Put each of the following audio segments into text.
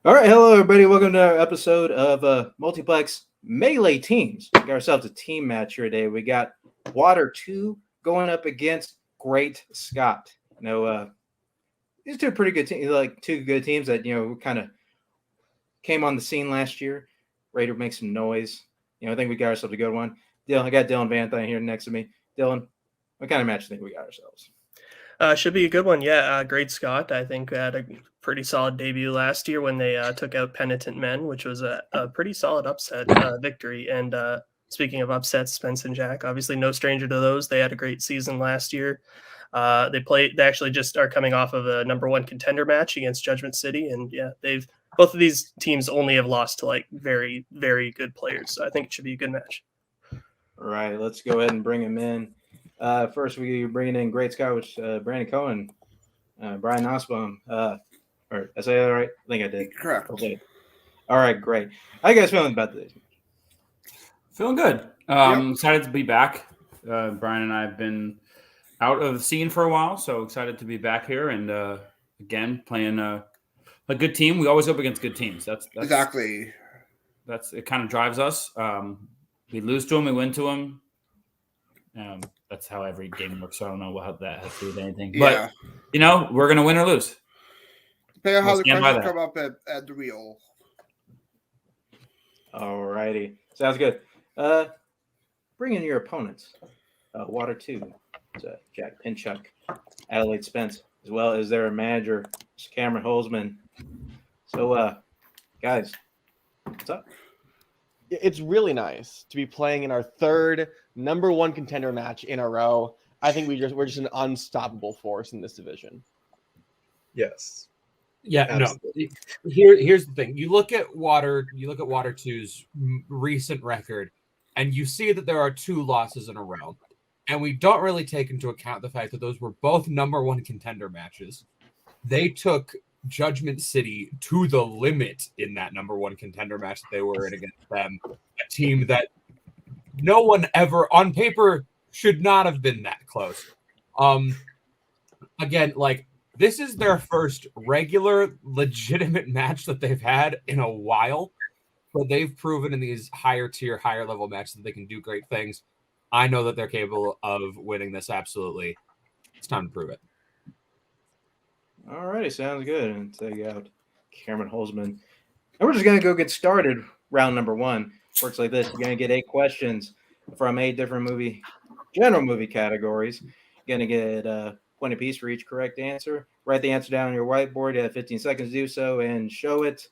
All right, hello everybody. Welcome to our episode of Multiplex Melee Teams. We got ourselves a team match here today. We got Water 2 going up against Great Scott. These two are pretty good teams, like two good teams that kind of came on the scene last year. Ready to make some noise. I think we got ourselves a good one. I got Dylan Van Thine here next to me. Dylan, what kind of match do you think we got ourselves? Should be a good one. Yeah, Great Scott, I think, had a pretty solid debut last year when they took out Penitent Men, which was a pretty solid upset victory. And speaking of upsets, Spence and Jack, obviously no stranger to those. They had a great season last year. They actually just are coming off of a number one contender match against Judgment City. And yeah, both of these teams only have lost to like very, very good players. So I think it should be a good match. All right, let's go ahead and bring him in. First, we're bringing in Great Scott, which Brandon Cohen, Brian Osbaum. Or did I say that right? I think I did. Correct. Okay. All right, great. How you guys feeling about this? Feeling good. Excited to be back. Brian and I have been out of the scene for a while, so excited to be back here and again playing a good team. We always go up against good teams. That's exactly. It kind of drives us. We lose to them, we win to them. That's how every game works. So I don't know how that has to do with anything. Yeah. But, we're going to win or lose. Depending on how the questions come up at the reel. All righty. Sounds good. Bring in your opponents. Water 2. Jack Pinchuk, Adelaide Spence, as well as their manager, Cameron Holzman. So, guys, what's up? It's really nice to be playing in our third number one contender match in a row. I think we're just an unstoppable force in this division. Yes. Yeah, absolutely. No. Here's the thing. You look at Water 2's recent record, and you see that there are 2 losses in a row. And we don't really take into account the fact that those were both number one contender matches. They took Judgment City to the limit in that number one contender match that they were in against them, a team that no one ever on paper should not have been that close. Again, this is their first regular legitimate match that they've had in a while, but they've proven in these higher tier, higher level matches that they can do great things. I know that they're capable of winning this. Absolutely. It's time to prove it. All righty, sounds good. And take out Cameron Holzman. And we're just going to go get started. Round number 1 works like this. You're going to get 8 questions from 8 different general movie categories. You're going to get a point apiece for each correct answer. Write the answer down on your whiteboard. You have 15 seconds to do so and show it.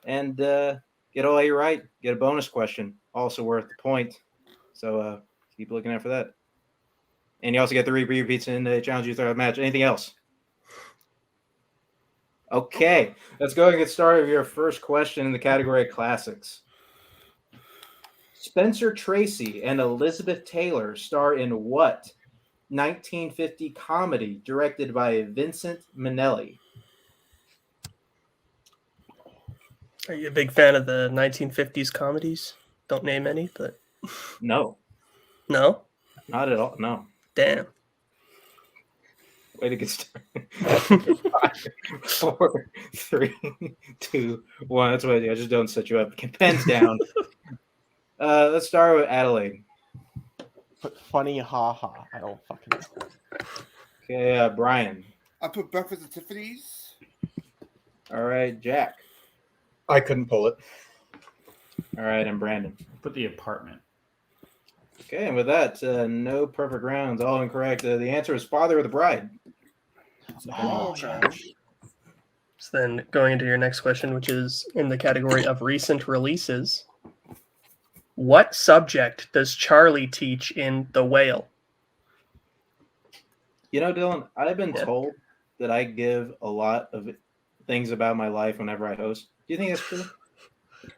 And get all 8 right. Get a bonus question, also worth the point. So keep looking out for that. And you also get 3 repeats in the challenge you throw out match. Anything else? Okay, let's go and get started with your first question in the category of classics. Spencer Tracy and Elizabeth Taylor star in what 1950 comedy directed by Vincent Minnelli? Are you a big fan of the 1950s comedies? Don't name any, but... No. No? Not at all, no. Damn. Way to get started. 5, 4, 3, 2, 1. That's what I do. I just don't set you up. Get pens down. Let's start with Adelaide. Funny, haha. I don't fucking know. Okay, Brian. I put Breakfast at Tiffany's. All right, Jack. I couldn't pull it. All right, and Brandon. Put The Apartment. Okay, and with that, no perfect rounds, all incorrect. The answer is Father of the Bride. Oh, gosh. So then going into your next question, which is in the category of recent releases. What subject does Charlie teach in The Whale? Dylan, I've been told that I give a lot of things about my life whenever I host. Do you think that's true?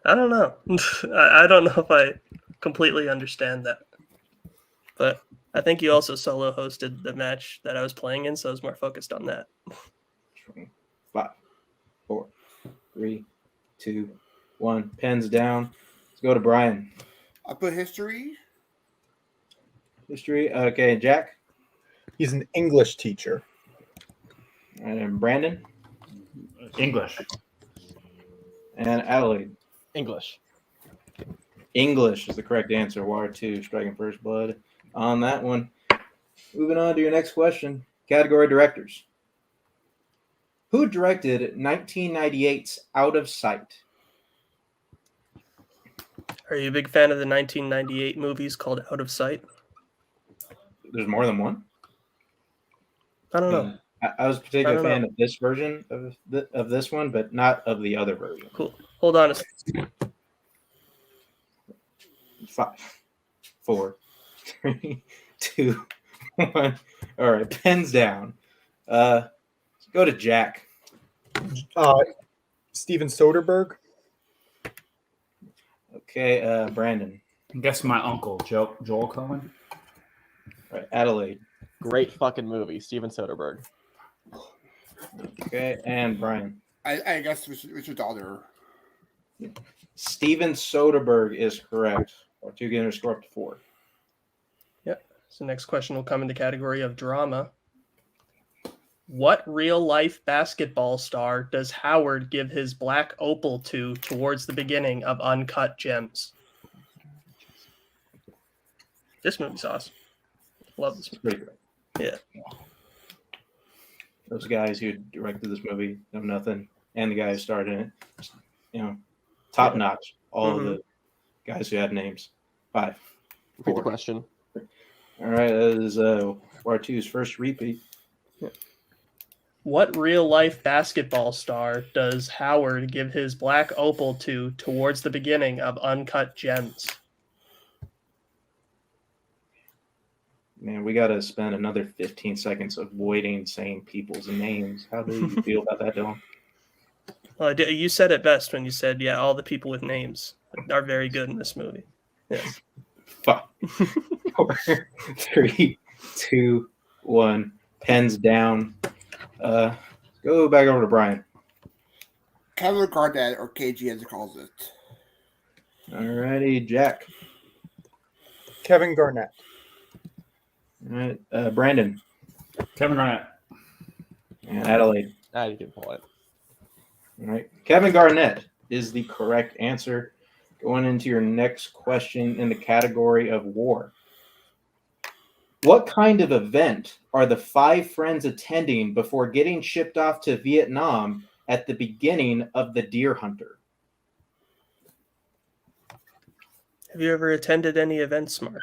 I don't know. I don't know if I completely understand that. But I think you also solo hosted the match that I was playing in, so I was more focused on that. 5, 4, 3, 2, 1. Pens down. Let's go to Brian. I put history. History. Okay, Jack. He's an English teacher. And Brandon. English. And Adelaide. English. English is the correct answer. Water 2, striking first blood on that one. Moving on to your next question. Category directors. Who directed 1998's Out of Sight? Are you a big fan of the 1998 movies called Out of Sight? There's more than one. I don't know. I was a particular I don't fan know. of this version of this one, but not of the other version. Cool. Hold on a second. 5, 4, 3, 2, 1. All right, pens down. Go to Jack. Steven Soderbergh. Okay, Brandon. I guess my uncle, Joel Cohen. All right, Adelaide. Great fucking movie, Steven Soderbergh. Okay, and Brian. I guess Richard Donner. Steven Soderbergh is correct. Or 2 getting a score up to 4. Yep. So next question will come in the category of drama. What real-life basketball star does Howard give his black opal to towards the beginning of Uncut Gems? This movie's awesome. Love this movie. Pretty great. Yeah. Those guys who directed this movie know nothing, and the guy who starred in it, top notch. All of the guys who had names. 5, Repeat the 4. question. All right, that is R2's first repeat. What real-life basketball star does Howard give his black opal to towards the beginning of Uncut Gems? Man, we got to spend another 15 seconds avoiding saying people's names. How do you feel about that, Dylan? Well, you said it best when you said, yeah, all the people with names are very good in this movie. Yeah. 5, 4, 3, 2, 1. Pens down. Go back over to Brian. Kevin Garnett, or KG as he calls it. All righty, Jack. Kevin Garnett. All right, Brandon. Kevin Garnett. And Adelaide. You can pull it. All right. Kevin Garnett is the correct answer. Going into your next question in the category of war. What kind of event are the 5 friends attending before getting shipped off to Vietnam at the beginning of The Deer Hunter? Have you ever attended any events, Mark?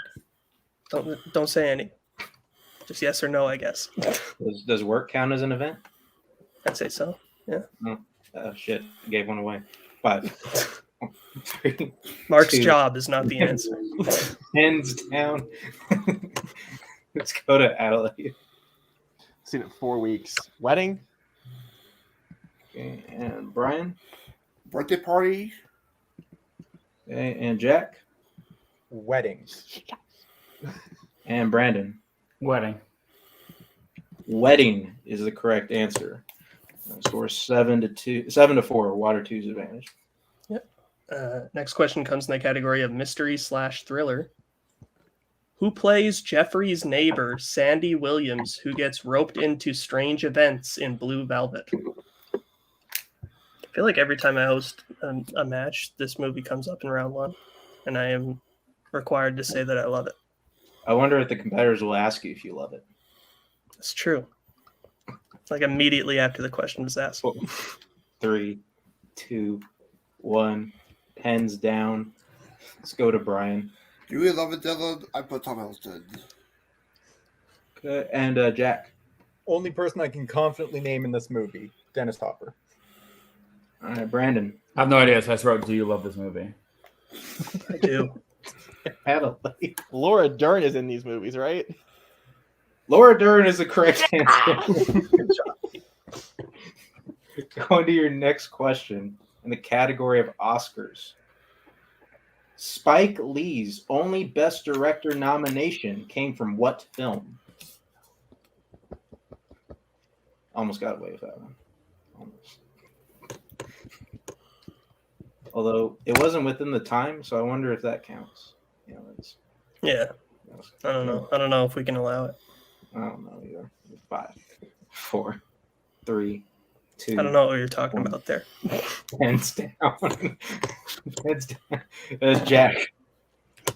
Don't say any. Just yes or no, I guess. Does work count as an event? I'd say so. Yeah. Oh, shit. I gave one away. 5, 3, Mark's 2, job is not the answer. Hands down. Let's go to Adelaide. Seen it 4 weeks. Wedding. Okay, and Brian. Birthday party. Okay, and Jack. Weddings. And Brandon. Wedding. Wedding is the correct answer. Score 7-4. Water 2's advantage. Next question comes in the category of mystery/thriller. Who plays Jeffrey's neighbor, Sandy Williams, who gets roped into strange events in Blue Velvet? I feel like every time I host a match, this movie comes up in round 1, and I am required to say that I love it. I wonder if the competitors will ask you if you love it. It's true. Like immediately after the question was asked. 3, 2, 1. Pens down. Let's go to Brian. Do we love it, Dylan? I put Tom Hiddleston. Okay, and Jack. Only person I can confidently name in this movie, Dennis Hopper. All right, Brandon. I have no idea, so I just wrote, do you love this movie? I do. Adelaide. Laura Dern is in these movies, right? Laura Dern is the correct answer. Going to your next question in the category of Oscars. Spike Lee's only Best Director nomination came from what film? Almost got away with that one. Almost. Although it wasn't within the time, so I wonder if that counts. Yeah. I don't know. I don't know if we can allow it. I don't know either. 5, 4, 3, 2. I don't know what you're talking about there. Hands down. Hands down. That's Jack.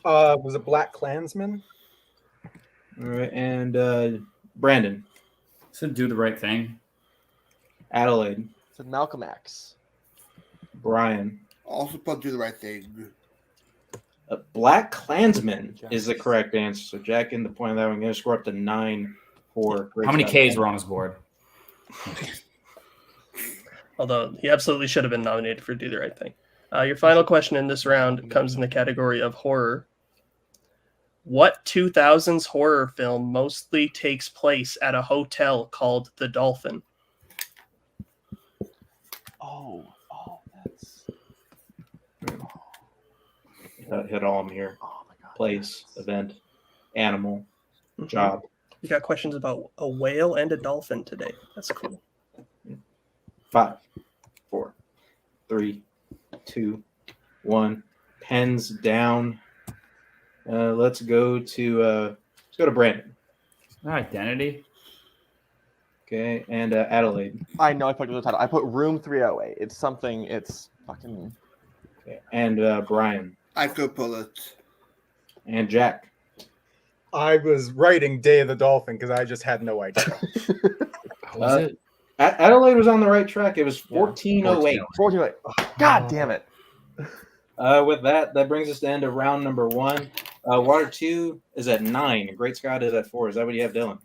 Was it Black Klansman? All right, and Brandon. So do the right thing. Adelaide. Said Malcolm X. Brian. Also put do the right thing. Black Klansman is the correct answer. So Jack in the point of that one. Going to score up to 9 for. How many Ks were on his board? Although he absolutely should have been nominated for Do the Right Thing. Your final question in this round comes in the category of horror. What 2000s horror film mostly takes place at a hotel called The Dolphin? Oh, that's. Hit all of them here. Oh my god. Place, event, animal, job. We got questions about a whale and a dolphin today. That's cool. 5, 4, 3, 2, 1. Pens down. Let's go to Brandon. Identity. Okay, and Adelaide. I know I put the title. I put Room 308. It's something. It's fucking. Okay, and Brian. I could pull it. And Jack. I was writing Day of the Dolphin because I just had no idea. Was it? Adelaide was on the right track. It was 1408. 1408. God damn it. With that brings us to the end of round number 1. Water 2 is at 9. Great Scott is at 4. Is that what you have, Dylan?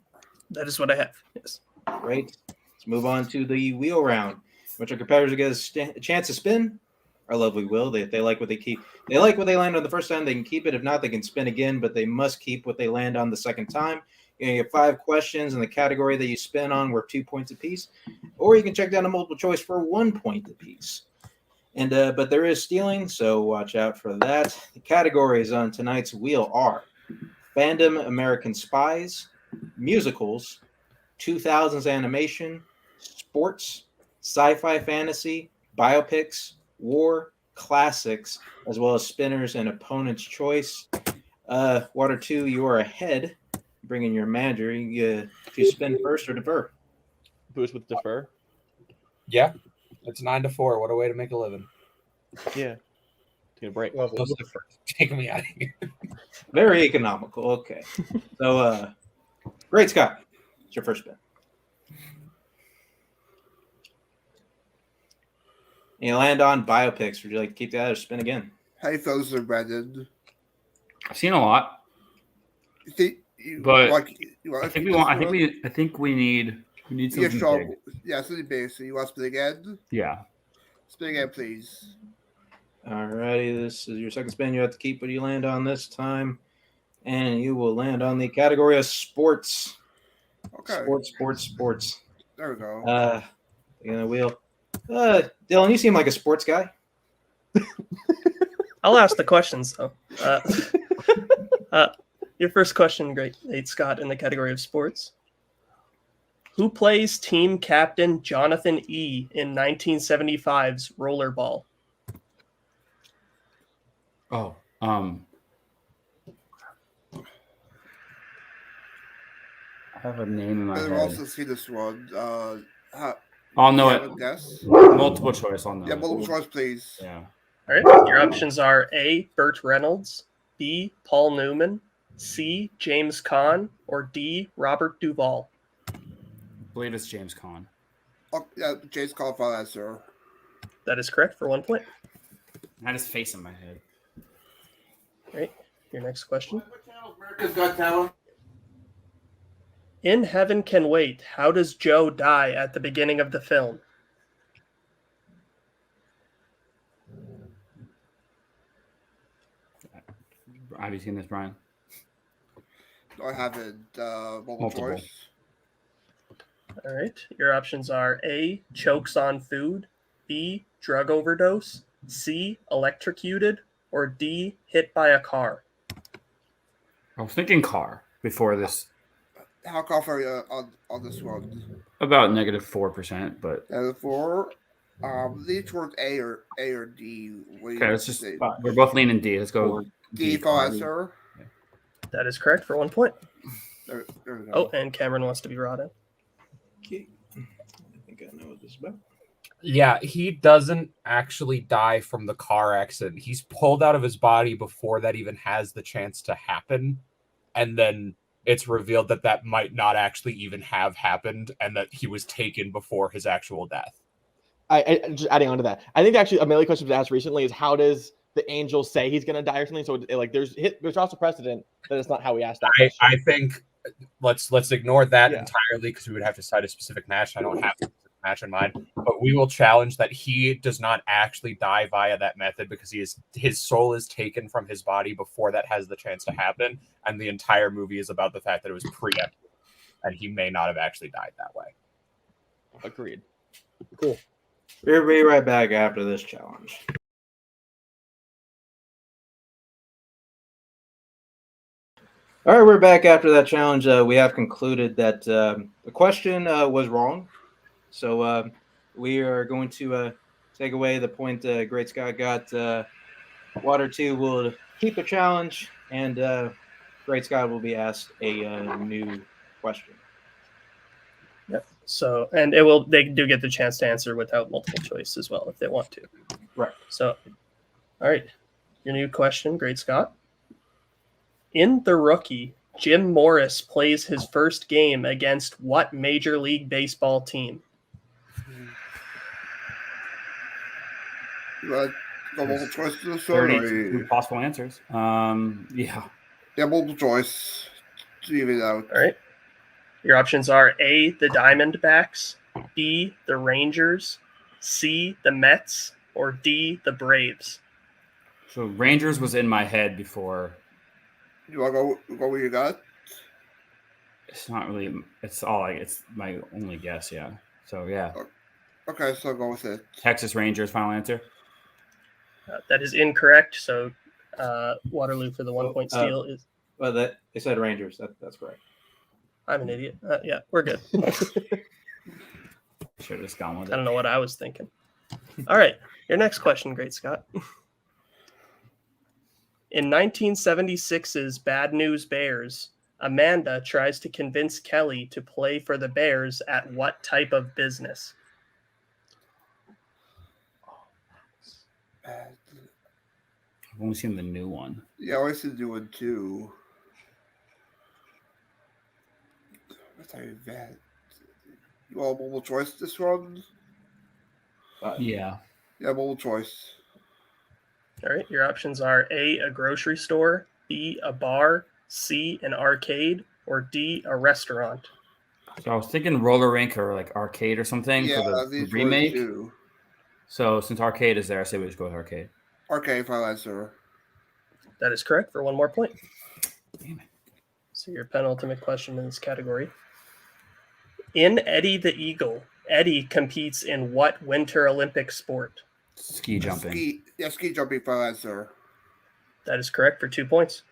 That is what I have. Yes. Great. Let's move on to the wheel round, in which our competitors get a chance to spin. Our lovely wheel. They like what they keep. They like what they land on the first time. They can keep it. If not, they can spin again, but they must keep what they land on the second time. You're going to get 5 questions in the category that you spin on worth 2 points apiece, or you can check down a multiple choice for 1 point apiece. And but there is stealing, so watch out for that. The categories on tonight's wheel are Fandom American Spies, musicals, 2000s animation, sports, sci-fi fantasy, biopics, war, classics, as well as spinners and opponent's choice. Water 2, you are ahead. Bring in your manager. You spin first or defer? Boost with defer. Yeah, it's 9 to 4. What a way to make a living. Yeah. Take a break. Lovely. Those are the first. Take me out of here. Very economical. Okay. So, Great Scott, it's your first spin. You land on biopics. Would you like to keep that or spin again? How you feel, Sir Brandon? I've seen a lot, You think but I think we need something big. Yeah, something big. So you want to spin again? Yeah. Spin again, please. Alrighty, this is your second spin. You have to keep what you land on this time, and you will land on the category of sports. Okay. Sports. There we go. In the wheel. Dylan, you seem like a sports guy. I'll ask the questions, though. Your first question, Great Scott, in the category of sports. Who plays team captain Jonathan E. in 1975's Rollerball? Oh. I have a name in my I've head. also seen this one. I'll know have a it. guess? Multiple choice. I'll know. Yeah, it. multiple choice, please. Yeah. All right. Your options are A, Burt Reynolds, B, Paul Newman, C, James Caan, or D, Robert Duvall. I believe it's James Caan. Oh, yeah, James called for that, sir. That is correct for 1 point. I had his face in my head. All right. Your next question. America's Got Talent. In Heaven Can Wait, how does Joe die at the beginning of the film? Have you seen this, Brian? I haven't. Multiple choice. All right. Your options are A, chokes on food, B, drug overdose, C, electrocuted, or D, hit by a car. I was thinking car before this. How confident are you on this one? About -4%, but And for lean towards A or D. okay. Let's just. We're both leaning D. Let's go. D for answer. That is correct for 1 point. There we go. Oh, and Cameron wants to be brought in. Okay. I think I know what this is about. Yeah, he doesn't actually die from the car accident. He's pulled out of his body before that even has the chance to happen. And then it's revealed that that might not actually even have happened and that he was taken before his actual death. I just adding on to that. I think actually a melee question was asked recently is how does the angel say he's going to die or something? So like there's also precedent that it's not how we asked that question. I think let's ignore that Yeah. entirely because we would have to cite a specific match. I don't have a specific match in mind, but we will challenge that he does not actually die via that method because his soul is taken from his body before that has the chance to happen, and the entire movie is about the fact that it was preemptive and he may not have actually died that way. Agreed. Cool. We'll be right back after this challenge. All right, we're back after that challenge. We have concluded that the question was wrong. So we are going to take away the point Great Scott got. Water 2 will keep a challenge, and Great Scott will be asked a new question. Yep. So, and they do get the chance to answer without multiple choice as well if they want to. Right. So, all right. Your new question, Great Scott. In The Rookie, Jim Morris plays his first game against what Major League Baseball team? Go multiple choice to this one? 32 possible answers. Yeah. Yeah, multiple choice to even out. All right. Your options are A, the Diamondbacks, B, the Rangers, C, the Mets, or D, the Braves. So Rangers was in my head before. You want to go where you got? It's not really. It's my only guess. Yeah. So yeah. Okay, so I'll go with it. Texas Rangers. Final answer. That is incorrect. So Waterloo for the 1 point steal is. Well, they said Rangers. That's correct. I'm an idiot. Yeah, we're good. Should have just gone with it. I don't know what I was thinking. All right. Your next question, Great Scott. In 1976's Bad News Bears, Amanda tries to convince Kelly to play for the Bears at what type of business? I've only seen the new one. Yeah, I always to do it too. What's that? You want multiple choice this one? Yeah. Yeah, multiple choice. All right. Your options are A, a grocery store, B, a bar, C, an arcade, or D, a restaurant. So I was thinking roller rink or like arcade or something Yeah, for the these remake. Too. So since arcade is there, I say we just go with arcade. Arcade, final answer. That is correct for 1 more point. Damn it. So your penultimate question in this category. In Eddie the Eagle, Eddie competes in what Winter Olympic sport? Ski jumping. Ski jumping, final answer. That is correct for 2 points.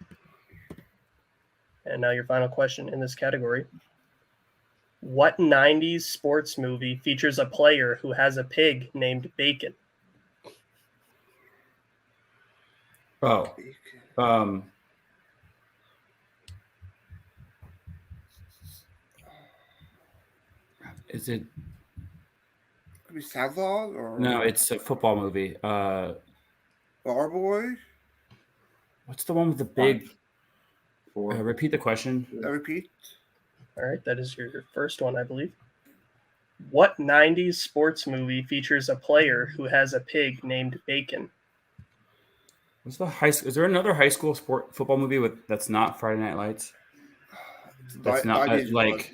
And now your final question in this category. What 90s sports movie features a player who has a pig named Bacon? Oh. Is it? Could be Savlon or No, it's a football movie. Barboy. What's the one with the big? Repeat the question. I repeat. All right, that is your first one, I believe. What 90s sports movie features a player who has a pig named Bacon? What's the high? Is there another high school football movie that's not Friday Night Lights? That's not like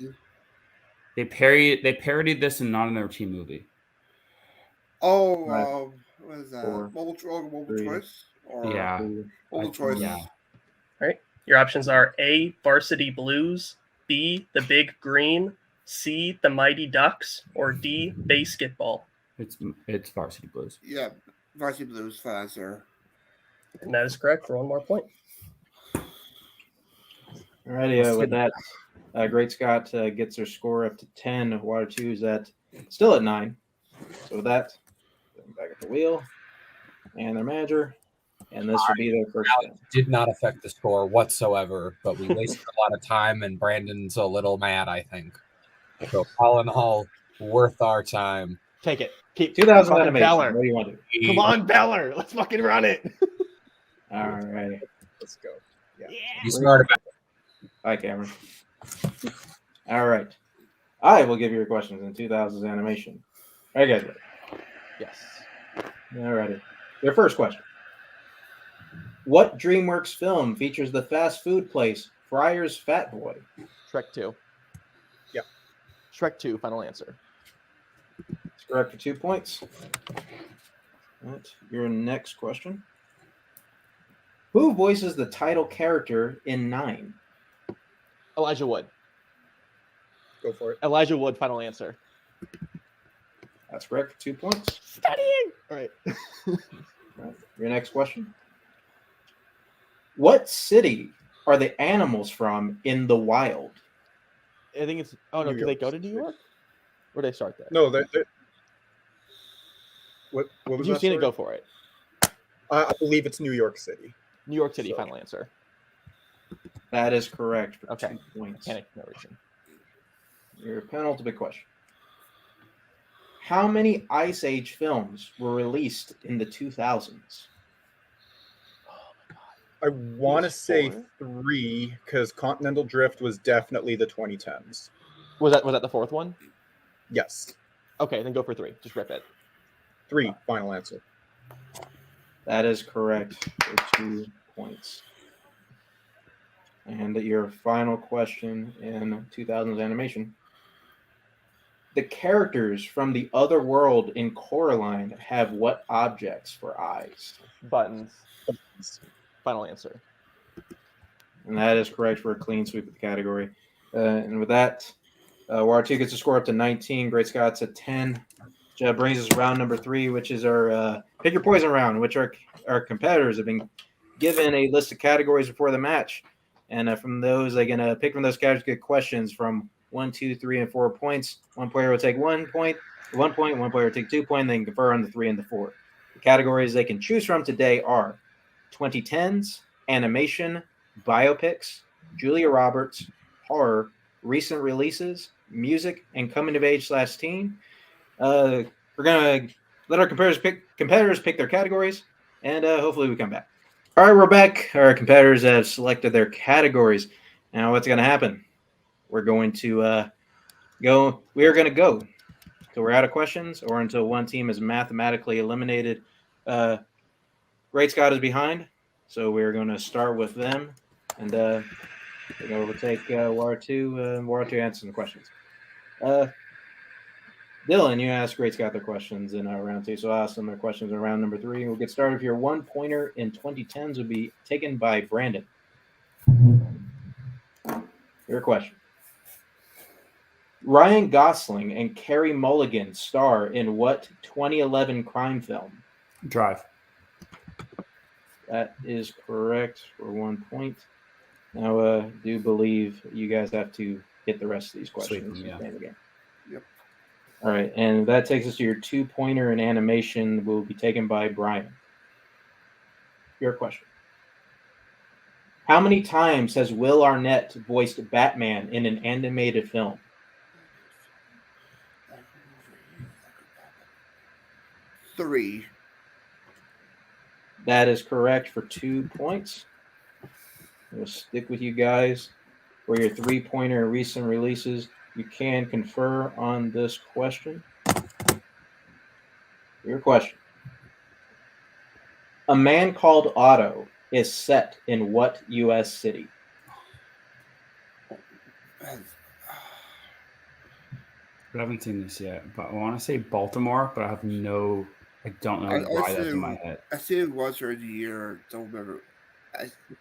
they parodied this in not another team movie. Oh, Right. What is that? 4, Mobile 3, choice? Or Yeah. Mobile choice. Yeah. All right, your options are A, Varsity Blues, B, The Big Green, C, The Mighty Ducks, or D, Basketball. It's Varsity Blues. Yeah, Varsity Blues, final answer. And that is correct for 1 more point. Alrighty, with that, Great Scott gets their score up to 10. Water 2 is still at 9. So with that, back at the wheel and their manager, and this will be their first game. Did not affect the score whatsoever, but we wasted a lot of time, and Brandon's a little mad, I think. So all in all, worth our time. Take it. Keep 2000 fucking animation. Beller. What do you want to do? Come on, Beller. Let's fucking run it. All right. Let's go. He's smart about Hi, Cameron. All right. I will give you your questions in 2000's animation. Are you guys ready? Yes. All righty. Your first question. What DreamWorks film features the fast food place Friar's Fat Boy? Shrek 2. Yep. Shrek 2, final answer. That's correct for 2 points. All right. Your next question. Who voices the title character in 9? Elijah Wood. Go for it. Elijah Wood, final answer. That's correct for 2 points. Studying. All right. All right. Your next question. What city are the animals from in the wild? I think it's. Oh no, New do they York. go to New York? Or do they start there? No, what was If you've that? seen it, Sorry? go for it. I believe it's New York City. New York City, So- final answer. That is correct for Okay. 2 points. Panic, no reason. Your penultimate question. How many Ice Age films were released in the 2000s? I want to It's say 4? 3 because Continental Drift was definitely the 2010s. Was that the fourth one? Yes, Okay, then go for 3. Just rip it. 3. Final answer. That is correct for 2 points. And your final question in 2000's animation. The characters from the other world in Coraline have what objects for eyes? Buttons. Final answer. And that is correct for a clean sweep of the category. And with that, War2 gets a score up to 19. Great Scots at 10. Which brings us round number 3, which is our pick your poison round, which our competitors have been given a list of categories before the match. And from those, they can pick from those categories, get questions from 1, 2, 3, and 4 points. One player will take 1 point, 1 point. One player will take 2 points. They can confer on the 3 and the 4. The categories they can choose from today are 2010s, animation, biopics, Julia Roberts, horror, recent releases, music, and coming of age / teen. We're gonna let our competitors pick their categories, and hopefully we come back. All right, we're back. Our competitors have selected their categories. Now, what's gonna happen? We're going to go. We are gonna go. So we're out of questions, or until one team is mathematically eliminated. Great Scott is behind, so we're going to start with them, and we'll take War2. War2 answer the questions. Dylan, you asked Great Scott their questions in round 2, so I'll ask them their questions in round number 3. We'll get started. Your 1 pointer in 2010s will be taken by Brandon. Your question. Ryan Gosling and Carey Mulligan star in what 2011 crime film? Drive. That is correct for 1 point. Now, I do believe you guys have to get the rest of these questions. Sweep them, yeah. to play the game. Yep. All right, and that takes us to your 2 pointer in animation will be taken by Brian. Your question. How many times has Will Arnett voiced Batman in an animated film? 3. That is correct for 2 points. We'll stick with you guys for your 3 pointer recent releases. You can confer on this question. Your question. A Man Called Otto is set in what U.S. city? I haven't seen this yet, but I want to say Baltimore, but I don't know why that's in my head. I see it was during the year. Don't remember.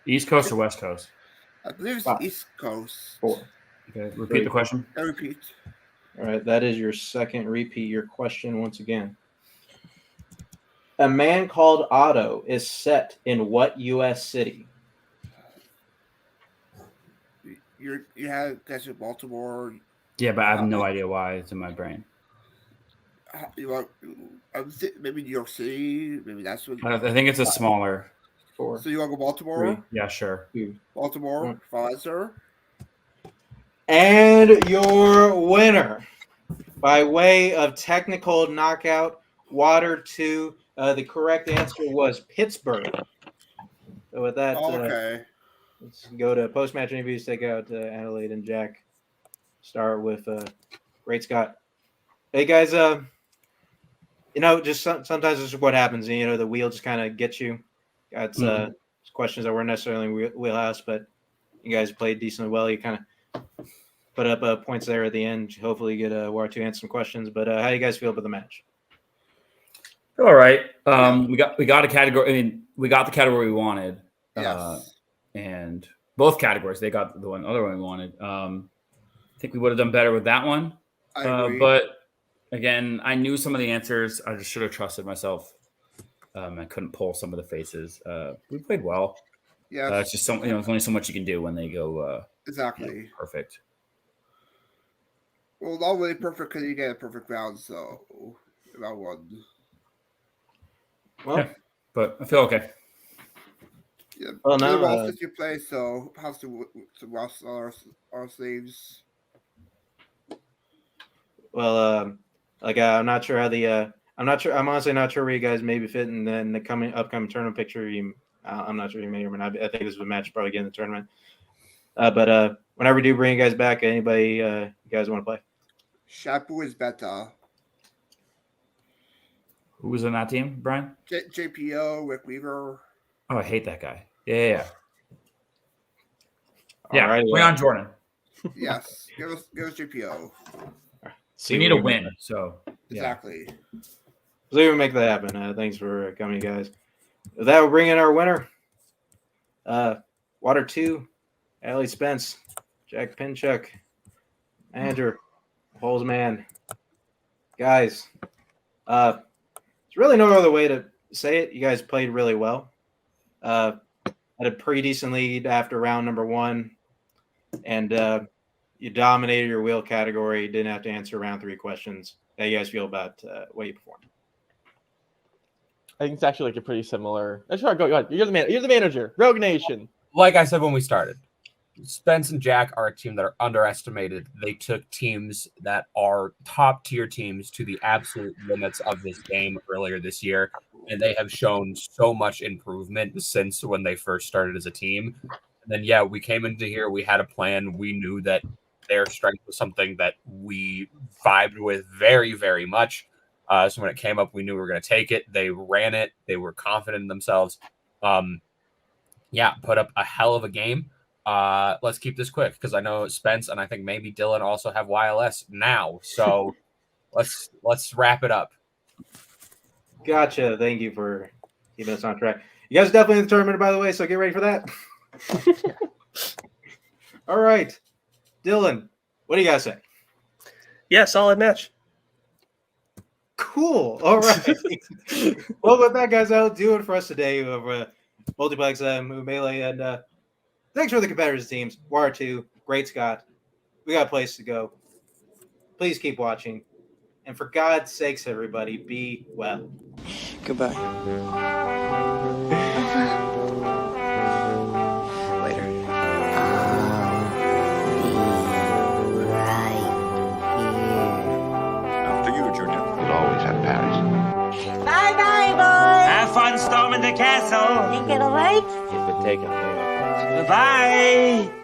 East Coast or West Coast? I believe it's 5, East Coast. 4. Okay, repeat the question. I repeat. All right, that is your second repeat. Your question once again. A Man Called Otto is set in what U.S. city? You had guys in Baltimore. Yeah, but I have no idea why it's in my brain. You want maybe New York City? Maybe that's what. I think it's a smaller. 4, So you want to go Baltimore? 3, Yeah, sure. 2. Baltimore, Pfizer. And your winner By way of technical knockout, Water 2, the correct answer was Pittsburgh. So with that, Okay. let's go to post-match interviews, take out Adelaide and Jack. Start with Great Scott. Hey, guys, just sometimes this is what happens. The wheel just kind of gets you. Got questions that weren't necessarily in wheelhouse, but you guys played decently well. You kind of put up points there at the end. Hopefully, you get War 2 answer some questions. But how do you guys feel about the match? All right. We got a category. I mean, we got the category we wanted. Yes. And both categories, they got the other one we wanted. I think we would have done better with that one. I agree. But again, I knew some of the answers. I just should have trusted myself. I couldn't pull some of the faces. We played well. Yeah. It's just there's only so much you can do when they go exactly perfect. Well, not really perfect because you get a perfect round, so round one. Well, yeah, but I feel okay. Yeah. Well, now Well, you play, so have to rust our sleeves. Well, I'm not sure how the I'm honestly not sure where you guys maybe fit in the upcoming tournament picture. I'm not sure you may or may not. I think this is a match probably get in the tournament. But whenever we do bring you guys back, anybody you guys want to play? Shapu is better. Who was in that team, Brian? JPO, Rick Weaver. Oh, I hate that guy. Yeah. Alrighty, bring on Jordan. Yes, give us JPO. We need a win, so exactly. So we make that happen. Thanks for coming, guys. With that, we'll bring in our winner. Water 2, Allie Spence, Jack Pinchuk, Andrew, Holzman. Guys, there's really no other way to say it. You guys played really well. Had a pretty decent lead after round number 1, and you dominated your wheel category. You didn't have to answer round 3 questions. How you guys feel about what you performed? I think it's actually like a pretty similar. Sure, go ahead. You're the manager. Rogue Nation. Like I said when we started, Spence and Jack are a team that are underestimated. They took teams that are top tier teams to the absolute limits of this game earlier this year, and they have shown so much improvement since when they first started as a team. And then, we came into here. We had a plan. We knew that their strength was something that we vibed with very, very much. So when it came up, we knew we were going to take it. They ran it. They were confident in themselves. Put up a hell of a game. Let's keep this quick because I know Spence and I think maybe Dylan also have YLS now. So let's wrap it up. Gotcha. Thank you for keeping us on track. You guys are definitely in the tournament, by the way, so get ready for that. All right. Dylan, what do you guys say? Yeah, solid match. Cool. All right. Well, with that, guys, that'll do it for us today over Multiplex Melee. And thanks for the competitors teams. War 2, Great Scott. We got a place to go. Please keep watching. And for God's sakes, everybody, be well. Goodbye. Later. After you, Junior. You'll always have Paris. Bye-bye, boys. Have fun storming the castle. Think it'll wait? You've been taken. Bye-bye.